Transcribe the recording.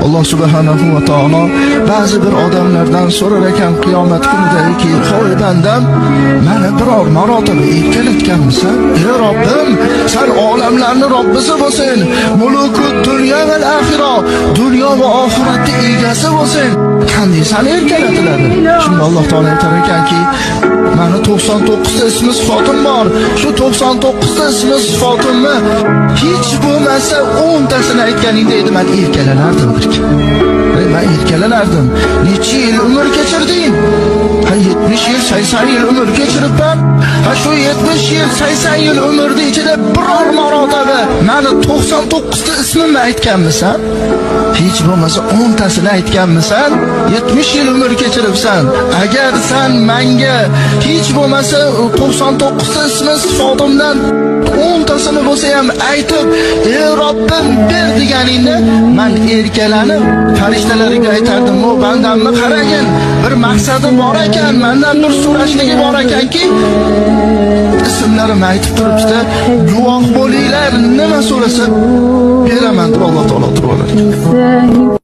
Alloh subhanahu va taolo ba'zi bir odamlardan so'rar ekan qiyomat kunidagi, "Hoy bandam, meni biror marotaba erkalatganmisan? Ey Robbim, sen olamlarning Robbisi bo'lsin. Mulukut dunyo va axiro, dunyo va oxiratning egasi bo'lsin. Qanday san erkalatiladi?" Shunda Alloh taolo aytar ekanki, "Meni 99 ta ismi sifatim bor. Shu 99 ta ismi sifatimni hech bo'lmasa 10 tasini aytganingda edi, men erkalanardim birga. Men erkalanardim. Necha yil umr kechirding? 70 yil, 80 yil umr kechiribman. Shu 70 yil, 80 yil umrning ichida biror marotaba meni 99 ta ismimni aytganmisan? Hech bo'lmasa 10 tasini aytganmisan? 70 yil umr kechiribsan. Agar sen menga hech bo'lmasa 99 ta ismi sifatimdan 10 tasini bo'lsa ham aytib, "Ey Robbim, ber" deganingda, men erkalanib farishtalarga aytardim, "O bandamni qaragin, bir maqsadi bor ekan, mendan bir so'rashligi bor ekanki, ismlarimni aytib turibdi, guvoh bo'linglar, nima so'rasa beraman" deb Alloh taolo turib olar ekan.